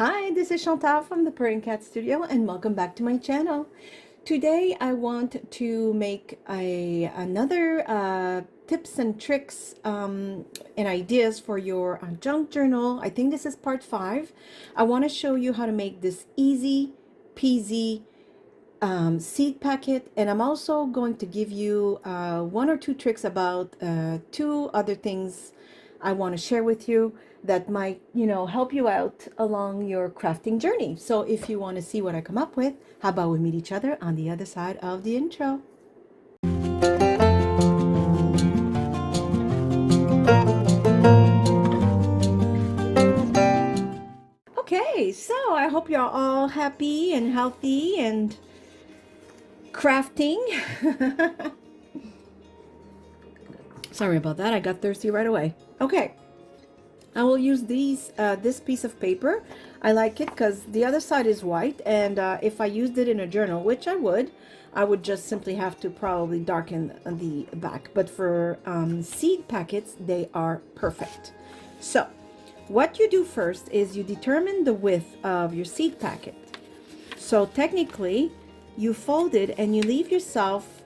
Hi, this is Chantal from ThePurringCatStudio and welcome back to my channel. Today I want to make another tips and tricks and ideas for your junk journal. I think this is part 5. I want to show you how to make this easy peasy seed packet, and I'm also going to give you 1 or 2 tricks about 2 other things I want to share with you that might, help you out along your crafting journey. So if you want to see what I come up with, how about we meet each other on the other side of the intro? Okay, so I hope you're all happy and healthy and crafting. Sorry about that. I got thirsty right away. Okay. I will use this piece of paper. I like it because the other side is white, and if I used it in a journal, which I would just simply have to probably darken the back. But for seed packets, they are perfect. So what you do first is you determine the width of your seed packet. So technically, you fold it and you leave yourself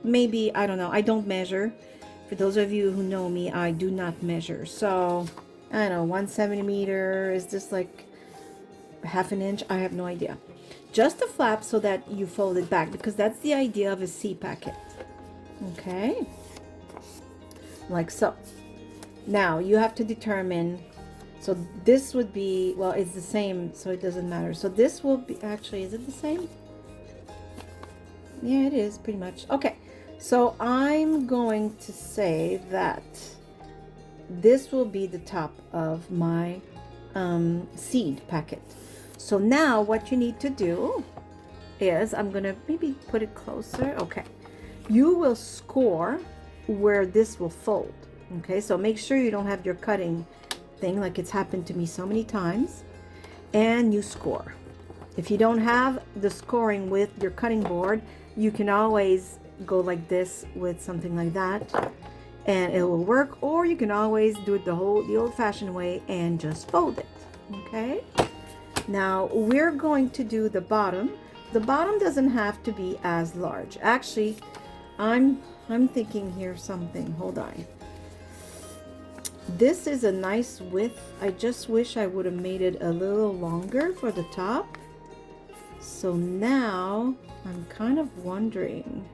maybe, I don't know, I don't measure. For those of you who know me, I do not measure. So, I don't know, 1 centimeter, is this like half an inch? I have no idea. Just a flap so that you fold it back, because that's the idea of a seed packet. Okay? Like so. Now, you have to determine, so this would be, well, it's the same, so it doesn't matter. So this will be, actually, is it the same? Yeah, it is, pretty much. Okay. So I'm going to say that this will be the top of my seed packet. So now what you need to do is, I'm going to maybe put it closer. Okay. You will score where this will fold. Okay. So make sure you don't have your cutting thing like it's happened to me so many times. And you score. If you don't have the scoring with your cutting board, you can always go like this with something like that and it will work, or you can always do it the old-fashioned way and just fold it. Okay, now we're going to do the bottom. The bottom doesn't have to be as large. Actually, I'm thinking here something. Hold on. This is a nice width. I just wish I would have made it a little longer for the top. So now I'm kind of wondering,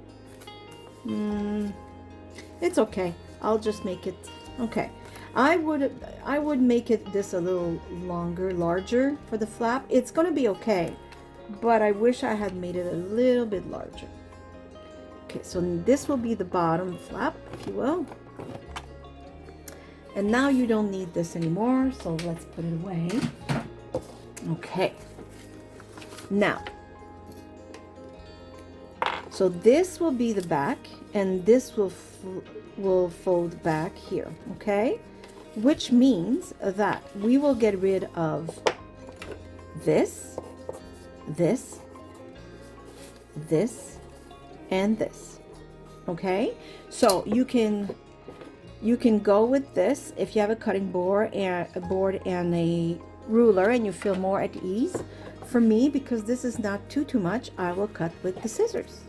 it's okay. I'll just make it. Okay. I would make it this a little larger for the flap. It's going to be okay, but I wish I had made it a little bit larger. Okay, so this will be the bottom flap, if you will. And now you don't need this anymore, so let's put it away. Okay. Now, so this will be the back, and this will fold back here, okay? Which means that we will get rid of this, this, this, and this, okay? So you can go with this if you have a cutting board and a ruler and you feel more at ease. For me, because this is not too much, I will cut with the scissors.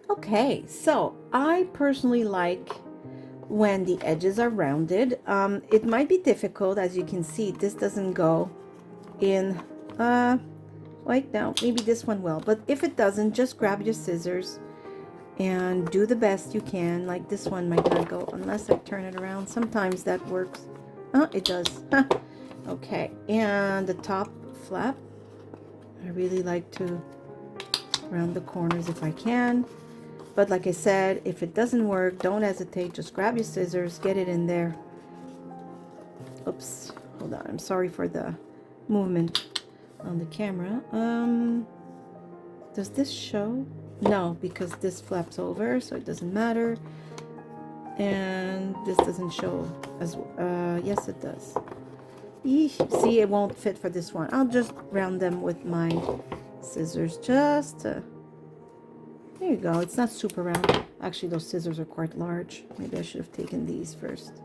Okay, so I personally like when the edges are rounded. It might be difficult, as you can see, this doesn't go in, wait, no, maybe this one will, but if it doesn't, just grab your scissors and do the best you can. Like this one might not go unless I turn it around. Sometimes that works. It does. Okay, and the top flap, I really like to round the corners if I can. But like I said, if it doesn't work, don't hesitate. Just grab your scissors, get it in there. Oops, hold on. I'm sorry for the movement on the camera. Does this show? No, because this flaps over, so it doesn't matter. And this doesn't show as yes, it does. Eesh, see, it won't fit for this one. I'll just round them with my scissors just to, there you go. It's not super round. Actually, those scissors are quite large. Maybe I should have taken these first.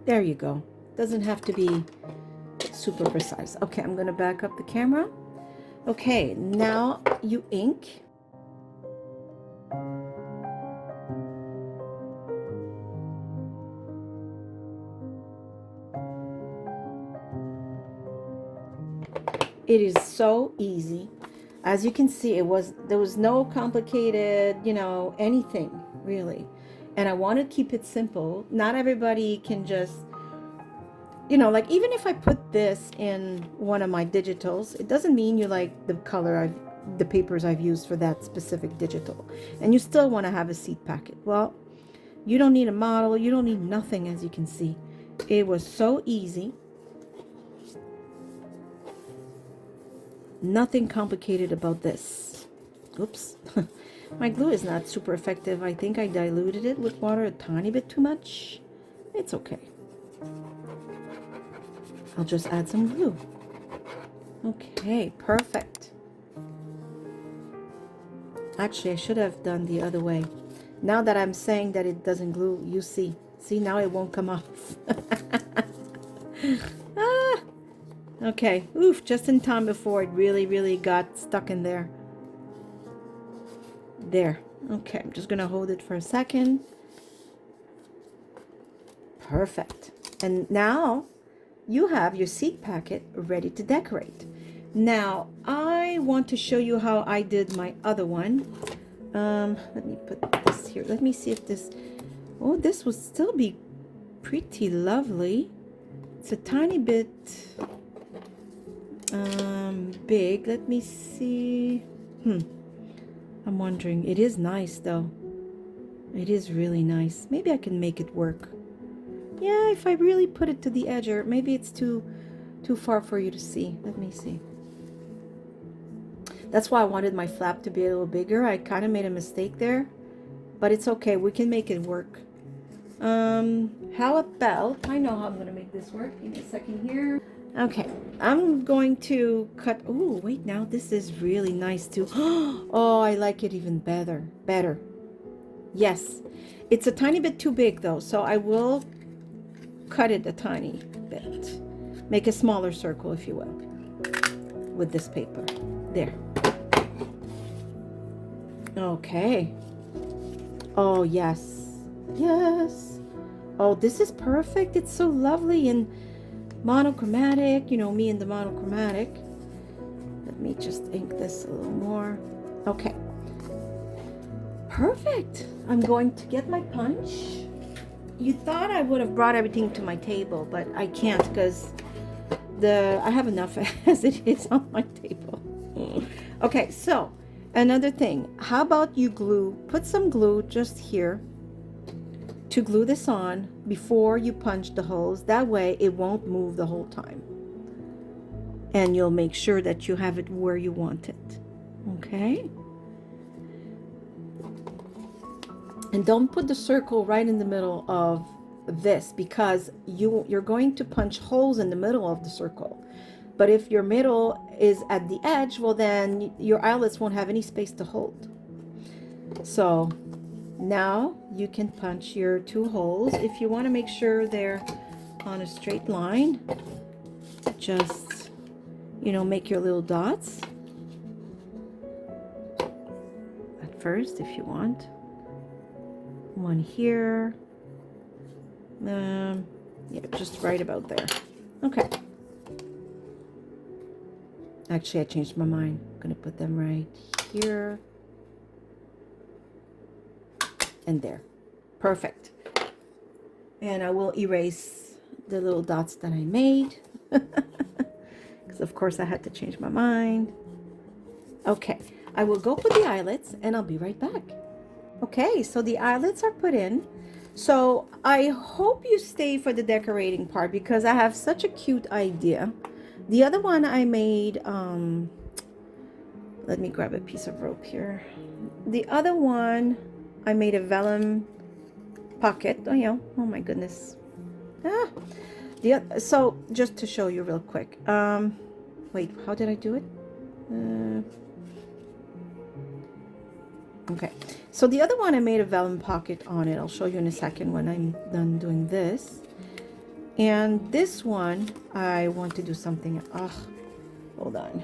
There you go. Doesn't have to be super precise. Okay, I'm going to back up the camera. Okay, now you ink. It is so easy. As you can see, there was no complicated, you know, anything really. And I want to keep it simple. Not everybody can just, you know, like even if I put this in one of my digitals, it doesn't mean you like the color the papers I've used for that specific digital. And you still want to have a seed packet. Well, you don't need a model. You don't need nothing, as you can see. It was so easy. Nothing complicated about this. Oops. My glue is not super effective. I think I diluted it with water a tiny bit too much. It's okay. I'll just add some glue. Okay, perfect. Actually, I should have done the other way. Now that I'm saying that it doesn't glue, you see. See, now it won't come off. Ah! Okay, oof, just in time before it really got stuck in there. There. Okay, I'm just gonna hold it for a second. Perfect. And now you have your seed packet ready to decorate. Now I want to show you how I did my other one. Let me put this here. Let me see if this, oh, this will still be pretty lovely. It's a tiny bit big. Let me see. I'm wondering. It is nice though. It is really nice. Maybe I can make it work. Yeah, if I really put it to the edge, or maybe it's too far for you to see. Let me see. That's why I wanted my flap to be a little bigger. I kind of made a mistake there, but it's okay. We can make it work. How about, I know how I'm going to make this work. Give me a second here. Okay, I'm going to cut. Oh, wait, now this is really nice too. Oh, I like it even better. Yes, it's a tiny bit too big though, so I will cut it a tiny bit. Make a smaller circle, if you will, with this paper. There. Okay. Oh, yes. Yes. Oh, this is perfect. It's so lovely and monochromatic. You know me and the monochromatic. Let me just ink this a little more. Okay. Perfect. I'm going to get my punch. You thought I would have brought everything to my table, but I can't because I have enough as it is on my table. Okay, so another thing. How about you put some glue just here to glue this on before you punch the holes. That way it won't move the whole time. And you'll make sure that you have it where you want it. Okay? And don't put the circle right in the middle of this, because you're going to punch holes in the middle of the circle. But if your middle is at the edge, well then your eyelets won't have any space to hold. So now you can punch your 2 holes. If you want to make sure they're on a straight line, just, you know, make your little dots at first if you want. One here. Yeah, just right about there. Okay. Actually, I changed my mind. I'm gonna put them right here and there. Perfect. And I will erase the little dots that I made because of course I had to change my mind. Okay, I will go put the eyelets and I'll be right back. Okay, so the eyelets are put in. So I hope you stay for the decorating part because I have such a cute idea. The other one I made Let me grab a piece of rope here. The other one, I made a vellum pocket. Oh yeah, oh my goodness. So just to show you real quick. Wait, how did I do it? Okay, so the other one I made a vellum pocket on it. I'll show you in a second when I'm done doing this. And this one, I want to do something. Hold on.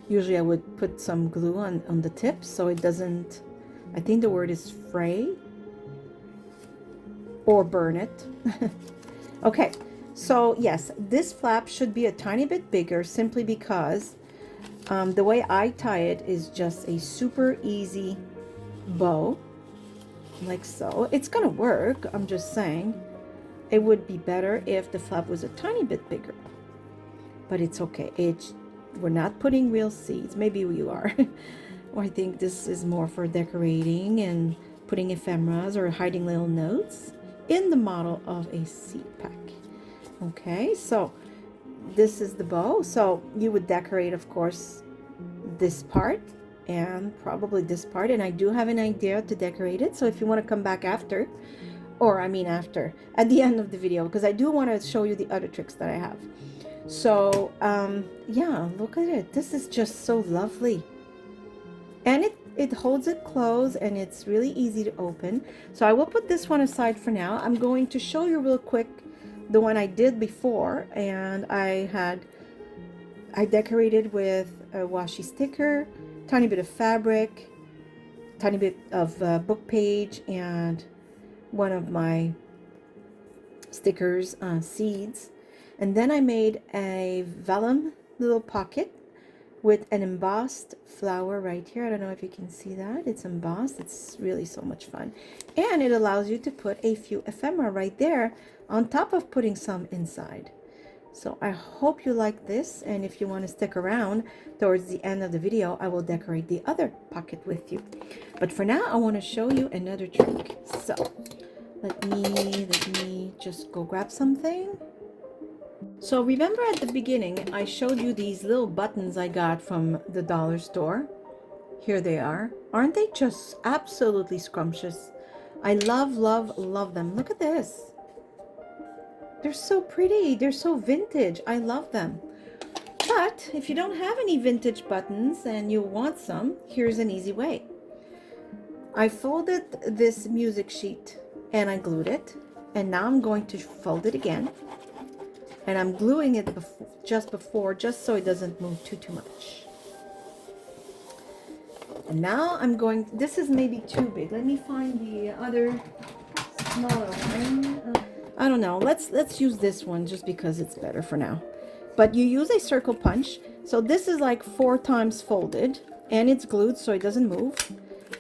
Usually I would put some glue on the tips so it doesn't, I think the word is fray or burn it. Okay, so yes, this flap should be a tiny bit bigger simply because the way I tie it is just a super easy bow, like so. It's gonna work, I'm just saying. It would be better if the flap was a tiny bit bigger, but it's okay. We're not putting real seeds. Maybe you are. Or I think this is more for decorating and putting ephemeras or hiding little notes in the model of a seed pack. Okay, so this is the bow. So you would decorate, of course, this part and probably this part. And I do have an idea to decorate it. So if you want to come back after, or I mean after, at the end of the video, because I do want to show you the other tricks that I have. So yeah, look at it. This is just so lovely, and it holds it closed, and it's really easy to open. So I will put this one aside for now. I'm going to show you real quick the one I did before, and I decorated with a washi sticker, tiny bit of fabric, tiny bit of book page, and one of my stickers, seeds. And then I made a vellum little pocket with an embossed flower right here. I don't know if you can see that. It's embossed. It's really so much fun. And it allows you to put a few ephemera right there on top of putting some inside. So I hope you like this. And if you want to stick around towards the end of the video, I will decorate the other pocket with you. But for now, I want to show you another trick. So let me just go grab something. So remember at the beginning, I showed you these little buttons I got from the dollar store. Here they are. Aren't they just absolutely scrumptious? I love, love, love them. Look at this. They're so pretty. They're so vintage. I love them. But if you don't have any vintage buttons and you want some, here's an easy way. I folded this music sheet and I glued it. And now I'm going to fold it again. And I'm gluing it just so it doesn't move too much. And now I'm going, this is maybe too big. Let me find the other smaller one. I don't know. Let's use this one just because it's better for now. But you use a circle punch. So this is like 4 times folded and it's glued so it doesn't move.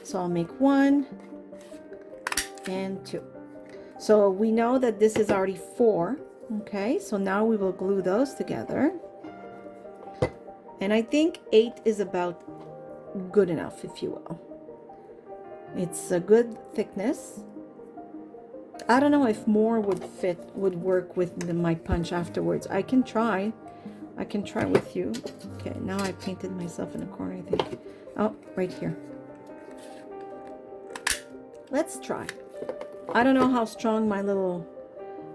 So I'll make 1 and 2. So we know that this is already 4. Okay, so now we will glue those together. And I think 8 is about good enough, if you will. It's a good thickness. I don't know if more would work with my punch afterwards. I can try with you. Okay, now I painted myself in a corner, I think. Oh, right here. Let's try. I don't know how strong my little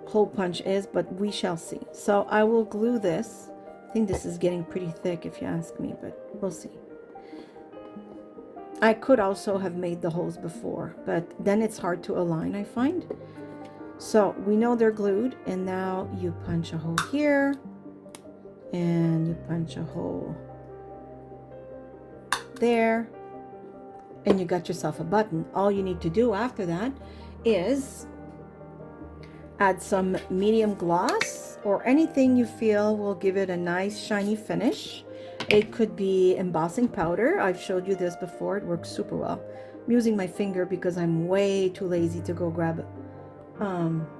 hole punch is, but we shall see. So I will glue this. I think this is getting pretty thick if you ask me, but we'll see. I could also have made the holes before, but then it's hard to align, I find. So we know they're glued, and now you punch a hole here and you punch a hole there, and you got yourself a button. All you need to do after that is add some medium gloss or anything you feel will give it a nice shiny finish. It could be embossing powder. I've showed you this before. It works super well. I'm using my finger because I'm way too lazy to go grab it.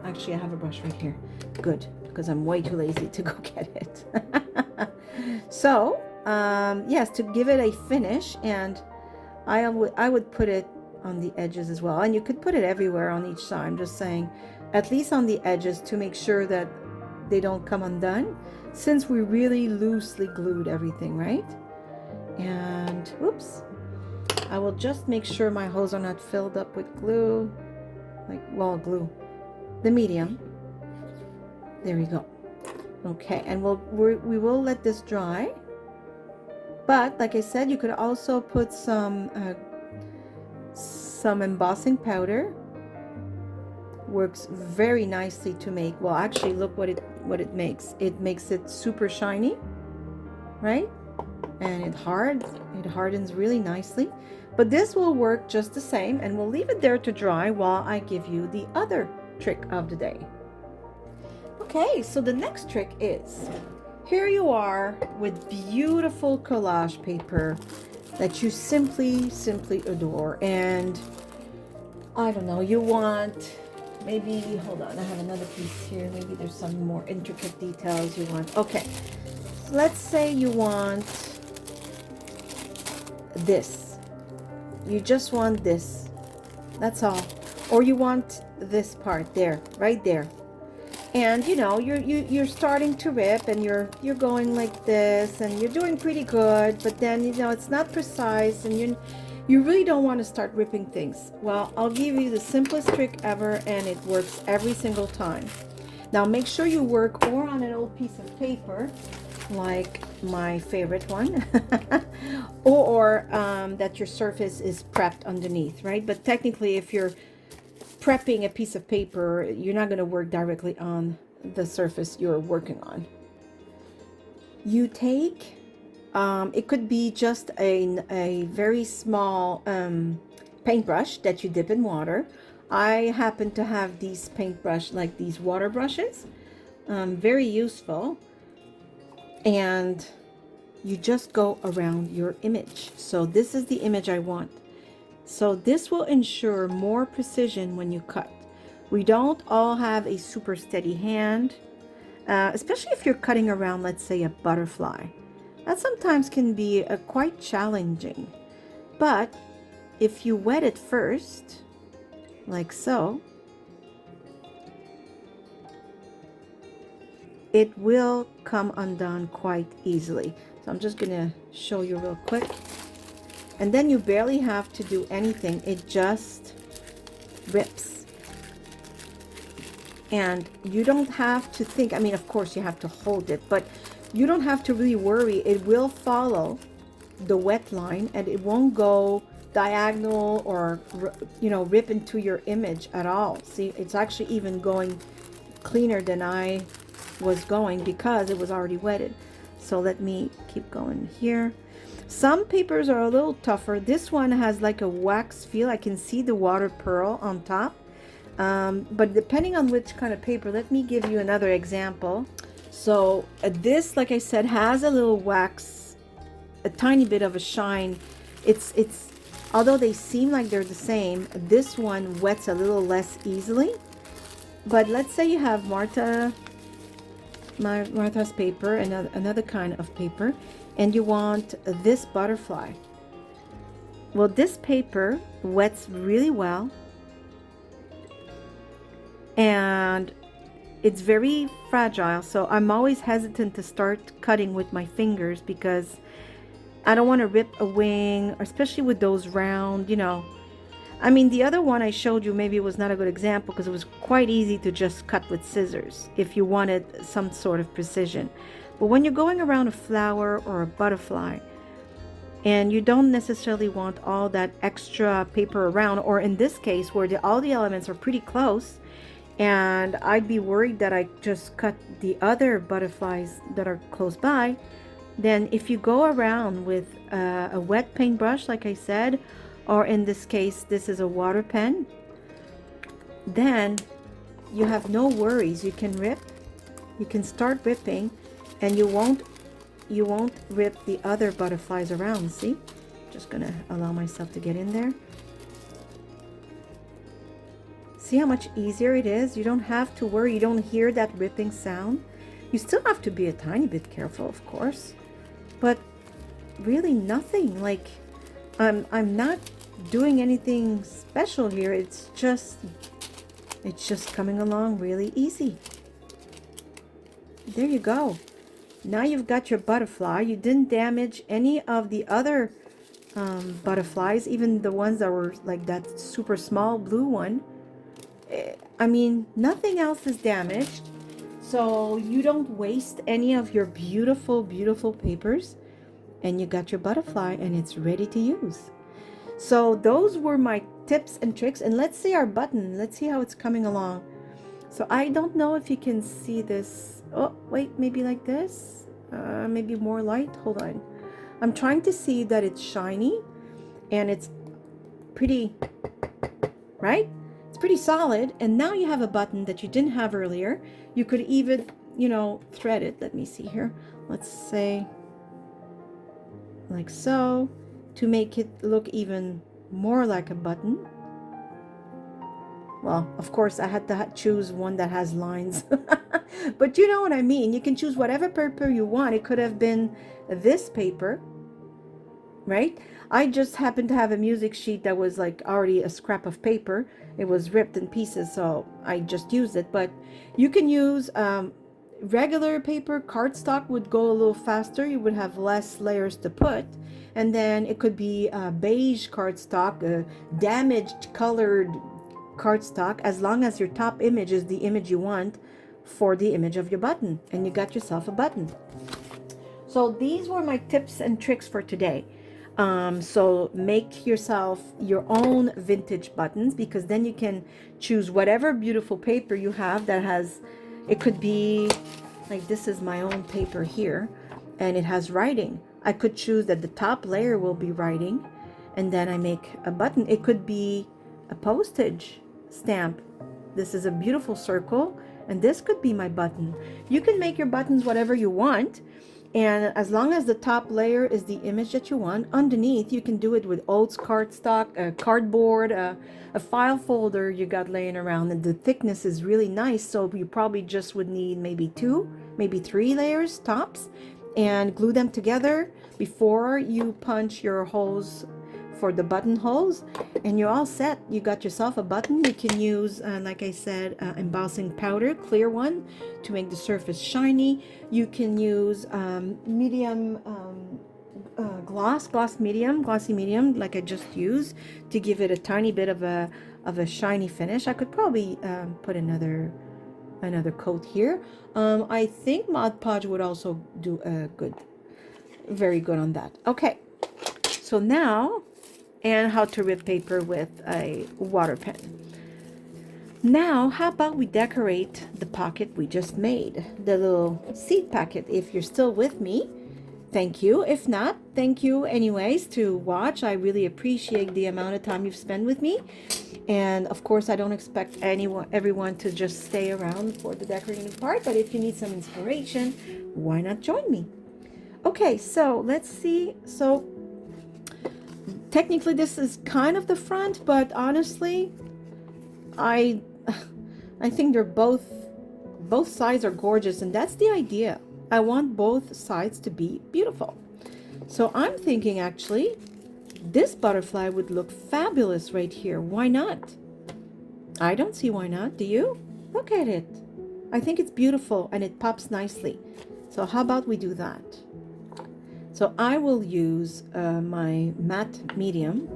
Actually, I have a brush right here. Good, because I'm way too lazy to go get it. So, yes, to give it a finish, and I would put it on the edges as well. And you could put it everywhere on each side. I'm just saying, at least on the edges to make sure that they don't come undone. since we really loosely glued everything, right? And oops, I will just make sure my holes are not filled up with glue, like, well, glue, the medium. There we go. Okay, and we will let this dry. But like I said, you could also put some embossing powder. Works very nicely to make, well, actually, look what it makes. It makes it super shiny, right? And it hardens really nicely. But this will work just the same, and we'll leave it there to dry while I give you the other trick of the day. Okay, so the next trick is, here you are with beautiful collage paper that you simply adore, and I don't know, you want, maybe, hold on, I have another piece here, maybe there's some more intricate details you want. Okay, so let's say you want this, you just want this, that's all, or you want this part there, right there, and you know, you're starting to rip, and you're going like this, and you're doing pretty good, but then, you know, it's not precise, and you really don't want to start ripping things. Well, I'll give you the simplest trick ever, and it works every single time. Now make sure you work or on an old piece of paper, like my favorite one, or that your surface is prepped underneath, right? But technically, if you're prepping a piece of paper, you're not going to work directly on the surface you're working on. You take, it could be just a very small paintbrush that you dip in water. I happen to have these paintbrush, like these water brushes, very useful, and you just go around your image. So this is the image I want. So this will ensure more precision when you cut. We don't all have a super steady hand, especially if you're cutting around, let's say, a butterfly. That sometimes can be quite challenging. But if you wet it first, like so, it will come undone quite easily. So I'm just gonna show you real quick. And then you barely have to do anything. It just rips. And you don't have to think, I mean, of course you have to hold it, but you don't have to really worry. It will follow the wet line, and it won't go diagonal or, you know, rip into your image at all. See, it's actually even going cleaner than I was going because it was already wetted. So let me keep going here. Some papers are a little tougher. This one has like a wax feel. I can see the water pearl on top. But depending on which kind of paper, let me give you another example. So this, like I said, has a little wax, a tiny bit of a shine. It's although they seem like they're the same, this one wets a little less easily. But let's say you have Martha's paper, another kind of paper, and you want this butterfly. Well, this paper wets really well, and it's very fragile, so I'm always hesitant to start cutting with my fingers because I don't want to rip a wing, especially with those round, you know. I mean, the other one I showed you, maybe it was not a good example because it was quite easy to just cut with scissors if you wanted some sort of precision. But when you're going around a flower or a butterfly, and you don't necessarily want all that extra paper around, or in this case where all the elements are pretty close, and I'd be worried that I just cut the other butterflies that are close by, then if you go around with a wet paintbrush, like I said, or in this case, this is a water pen, then you have no worries. You can rip, you can start ripping, and you won't rip the other butterflies around. See, just gonna allow myself to get in there. See how much easier it is? You don't have to worry. You don't hear that ripping sound. You still have to be a tiny bit careful, of course, but really nothing. Like, I'm not doing anything special here. It's just coming along really easy. There you go. Now you've got your butterfly. You didn't damage any of the other butterflies, even the ones that were like that super small blue one. I mean, nothing else is damaged. So you don't waste any of your beautiful, beautiful papers. And you got your butterfly and it's ready to use. So those were my tips and tricks. And let's see our button. Let's see how it's coming along. So I don't know if you can see this. Oh, wait, maybe like this. Maybe more light. Hold on. I'm trying to see that it's shiny and it's pretty, right? It's pretty solid. And now you have a button that you didn't have earlier. You could even, you know, thread it. Let me see here. Let's say like so, to make it look even more like a button. Well, of course, I had to choose one that has lines. But you know what I mean. You can choose whatever paper you want. It could have been this paper, right? I just happened to have a music sheet that was like already a scrap of paper. It was ripped in pieces, so I just used it. But you can use regular paper. Cardstock would go a little faster. You would have less layers to put. And then it could be beige cardstock, damaged colored cardstock, as long as your top image is the image you want for the image of your button, and you got yourself a button. So these were my tips and tricks for today. So make yourself your own vintage buttons, because then you can choose whatever beautiful paper you have that has, it could be like, this is my own paper here and it has writing. I could choose that the top layer will be writing, and then I make a button. It could be a postage stamp. This is a beautiful circle, and this could be my button. You can make your buttons whatever you want, and as long as the top layer is the image that you want, underneath you can do it with old cardstock, cardboard, a file folder you got laying around, and the thickness is really nice, so you probably just would need maybe 2, maybe 3 layers tops, and glue them together before you punch your holes for the buttonholes, and you're all set. You got yourself a button. You can use, like I said, embossing powder, clear one, to make the surface shiny. You can use medium glossy medium, like I just used, to give it a tiny bit of a shiny finish. I could probably put another coat here. I think Mod Podge would also do a very good on that. Okay, so now, and how to rip paper with a water pen. Now, how about we decorate the pocket we just made, the little seed packet? If you're still with me, thank you. If not, thank you anyways to watch. I really appreciate the amount of time you've spent with me. And of course, I don't expect everyone to just stay around for the decorating part, but if you need some inspiration, why not join me? Okay, so let's see. So technically this is kind of the front, but honestly, I think they're both sides are gorgeous, and that's the idea. I want both sides to be beautiful. So I'm thinking actually this butterfly would look fabulous right here. Why not? I don't see why not. Do you? Look at it. I think it's beautiful and it pops nicely. So how about we do that? So I will use my matte medium,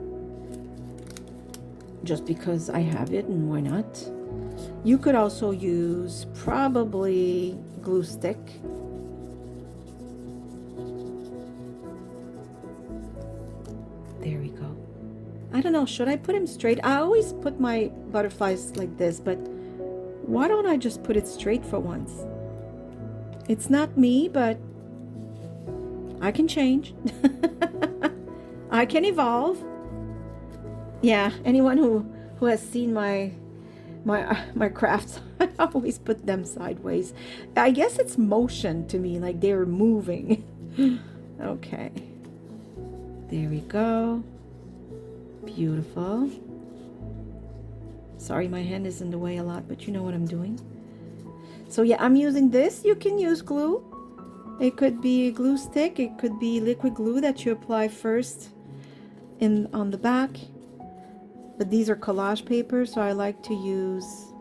just because I have it, and why not? You could also use probably glue stick. There we go. I don't know, should I put him straight? I always put my butterflies like this, but why don't I just put it straight for once? It's not me, but I can change. I can evolve. Yeah, anyone who has seen my crafts, I always put them sideways. I guess it's motion to me, like they're moving. Okay. There we go. Beautiful. Sorry, my hand is in the way a lot, but you know what I'm doing. So yeah, I'm using this. You can use glue. It could be a glue stick. It could be liquid glue that you apply first on the back. But these are collage paper, so I like to use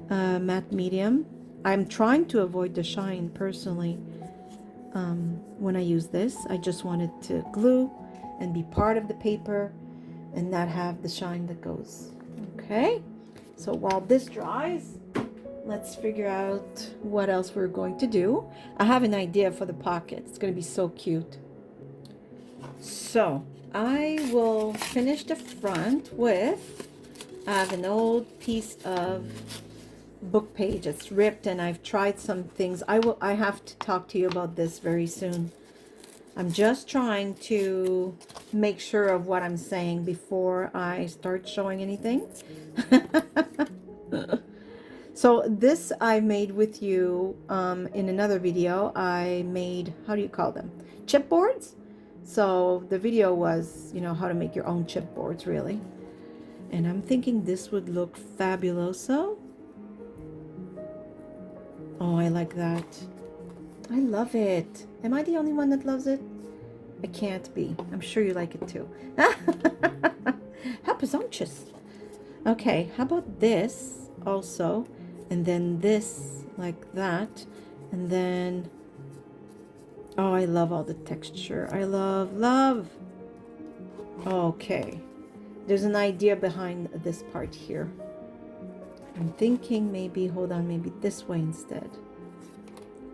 matte medium. I'm trying to avoid the shine personally. when I use this. I just wanted to glue and be part of the paper and not have the shine that goes. Okay, so while this dries, let's figure out what else we're going to do. I have an idea for the pocket. It's going to be so cute. So I will finish the front with, I have an old piece of book page. It's ripped and I've tried some things. I have to talk to you about this very soon. I'm just trying to make sure of what I'm saying before I start showing anything. So this I made with you in another video. I made, how do you call them? Chipboards. So the video was, you know, how to make your own chipboards, really. And I'm thinking this would look fabuloso. Oh, I like that. I love it. Am I the only one that loves it? I can't be. I'm sure you like it too. How presumptuous. Okay, how about this also? And then this like that. And then, oh, I love all the texture. I love. Okay. There's an idea behind this part here. I'm thinking maybe, hold on, maybe this way instead.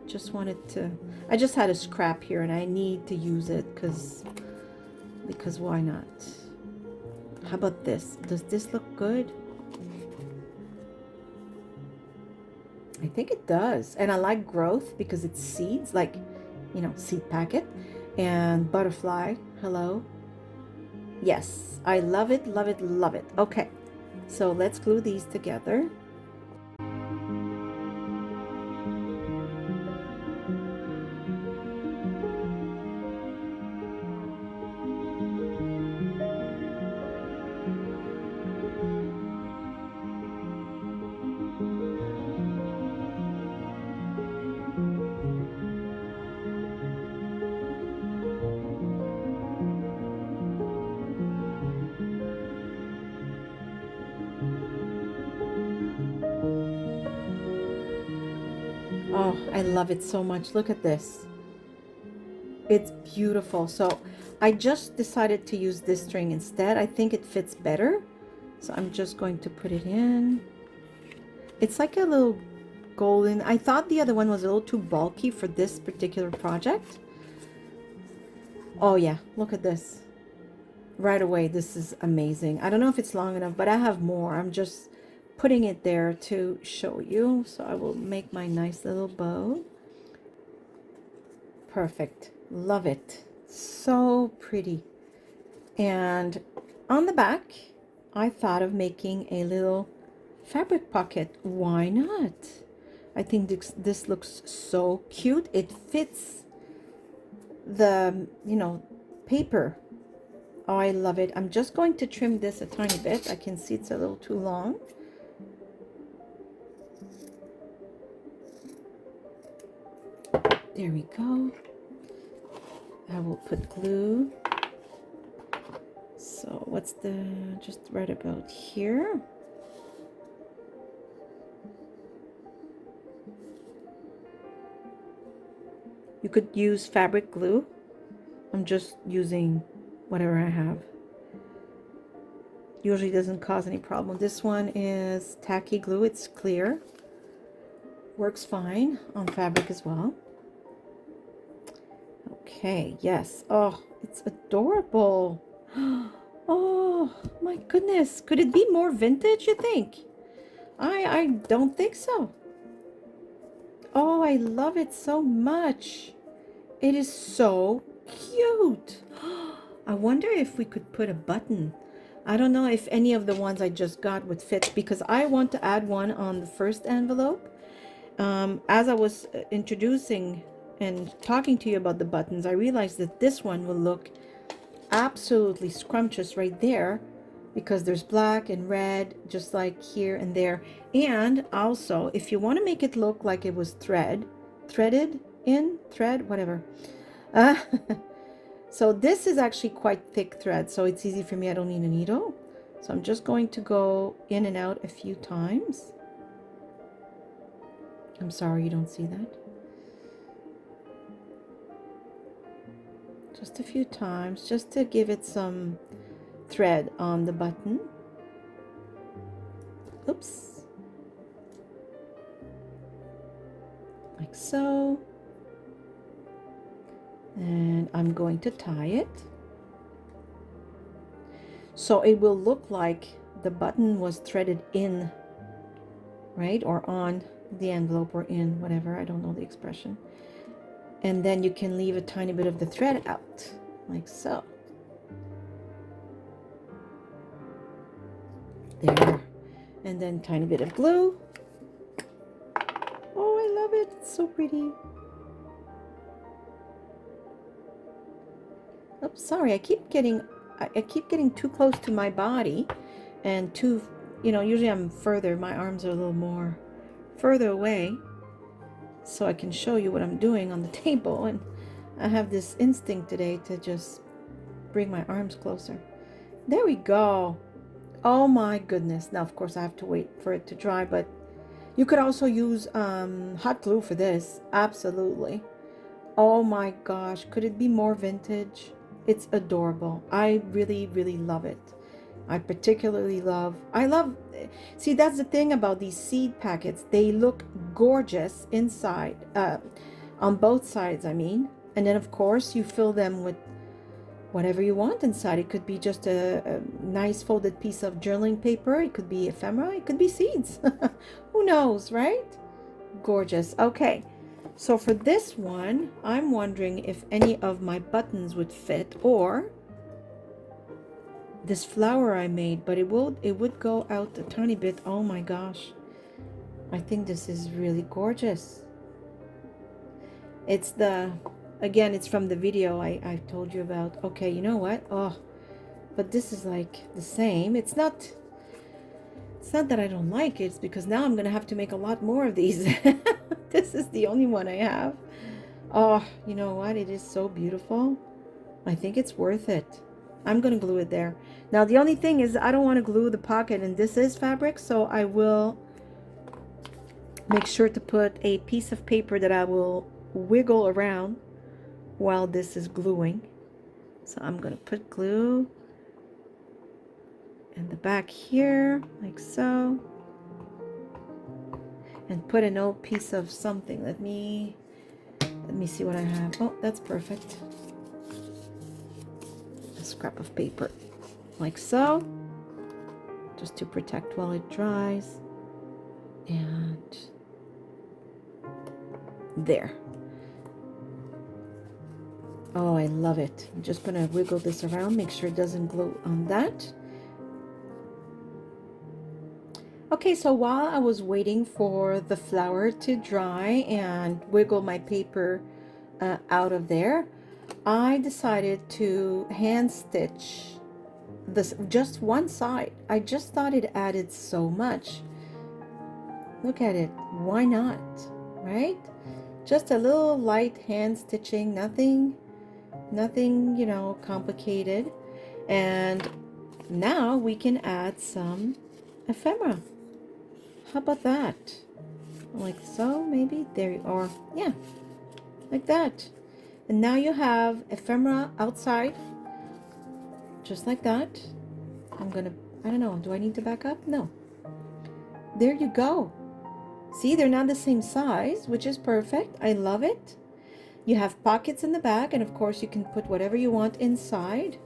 Just wanted to, I just had a scrap here and I need to use it because why not? How about this? Does this look good? I think it does. And I like growth because it's seeds, like, you know, seed packet and butterfly. Hello. Yes, I love it, love it, love it. Okay, so let's glue these together. Oh, I love it so much. Look at this. It's beautiful. So I just decided to use this string instead. I think it fits better. So I'm just going to put it in. It's like a little golden. I thought the other one was a little too bulky for this particular project. Oh yeah, look at this. Right away, this is amazing. I don't know if it's long enough, but I have more. I'm just putting it there to show you. So I will make my nice little bow. Perfect. Love it. So pretty. And on the back, I thought of making a little fabric pocket. Why not? I think this looks so cute. It fits the, you know, paper. Oh, I love it. I'm just going to trim this a tiny bit. I can see it's a little too long. There we go. I will put glue. So what's the, just right about here. You could use fabric glue. I'm just using whatever I have. Usually doesn't cause any problem. This one is tacky glue. It's clear. Works fine on fabric as well. Okay, yes. Oh, it's adorable. Oh my goodness. Could it be more vintage, you think? I don't think so. Oh, I love it so much. It is so cute. I wonder if we could put a button. I don't know if any of the ones I just got would fit because I want to add one on the first envelope. As I was introducing and talking to you about the buttons, I realized that this one will look absolutely scrumptious right there because there's black and red just like here and there. And also, if you want to make it look like it was threaded, whatever. So this is actually quite thick thread, so it's easy for me. I don't need a needle. So I'm just going to go in and out a few times. I'm sorry you don't see that. just a few times, just to give it some thread on the button. Oops. Like so. And I'm going to tie it. So it will look like the button was threaded in, right? Or on the envelope, or in, whatever, I don't know the expression. And then you can leave a tiny bit of the thread out, like so. There. And then tiny bit of glue. Oh, I love it. It's so pretty. Oops, sorry, I keep getting too close to my body, and too, usually I'm further, my arms are a little more further away, so I can show you what I'm doing on the table, and I have this instinct today to just bring my arms closer. There we go. Oh my goodness. Now, of course, I have to wait for it to dry, but you could also use hot glue for this. Absolutely. Oh my gosh, could it be more vintage? It's adorable. I really, really love it. I particularly love, see, that's the thing about these seed packets. They look gorgeous inside, on both sides, I mean. And then, of course, you fill them with whatever you want inside. It could be just a nice folded piece of journaling paper. It could be ephemera. It could be seeds. Who knows, right? Gorgeous. Okay. So for this one, I'm wondering if any of my buttons would fit, or this flower I made, but it would go out a tiny bit. Oh my gosh. I think this is really gorgeous. It's again, it's from the video I told you about. Okay, you know what? Oh, but this is like the same. It's not that I don't like it. It's because now I'm going to have to make a lot more of these. This is the only one I have. Oh, you know what? It is so beautiful. I think it's worth it. I'm going to glue it there. Now, the only thing is I don't want to glue the pocket, and this is fabric, so I will make sure to put a piece of paper that I will wiggle around while this is gluing. So I'm going to put glue in the back here, like so. And put an old piece of something. Let me see what I have. Oh, that's perfect. A scrap of paper, like so, just to protect while it dries. And there. Oh, I love it. I'm just gonna wiggle this around, make sure it doesn't glue on that. Okay, so while I was waiting for the flower to dry and wiggle my paper out of there, I decided to hand stitch this, just one side. I just thought it added so much. Look at it. Why not? Right? Just a little light hand stitching, nothing, complicated. And now we can add some ephemera. How about that? Like so, maybe? There you are. Yeah, like that. And now you have ephemera outside, just like that. I don't know, do I need to back up? No. There you go. See, they're not the same size, which is perfect. I love it. You have pockets in the back, and of course you can put whatever you want inside.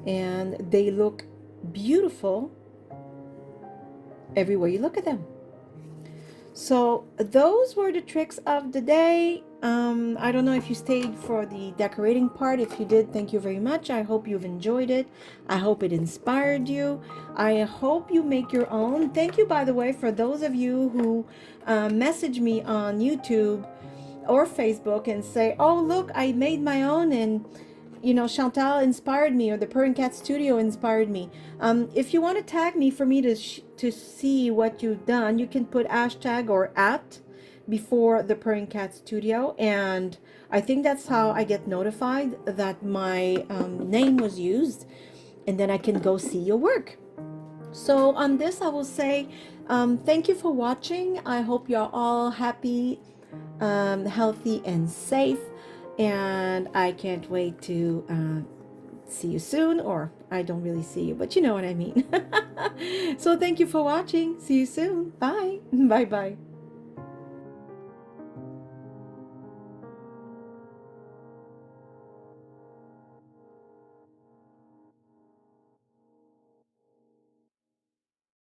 And they look beautiful everywhere you look at them. So those were the tricks of the day. I don't know if you stayed for the decorating part. If you did, thank you very much. I hope you've enjoyed it. I hope it inspired you. I hope you make your own. Thank you, by the way, for those of you who message me on YouTube or Facebook and say, oh, look, I made my own, and Chantal inspired me, or the Purring Cat Studio inspired me. If you want to tag me for me to see what you've done, you can put hashtag or @ before the Purring Cat Studio, and I think that's how I get notified that my name was used, and then I can go see your work. So on this, I will say thank you for watching. I hope you're all happy, healthy, and safe. And I can't wait to see you soon, or I don't really see you, but you know what I mean. So thank you for watching. See you soon. Bye. Bye bye.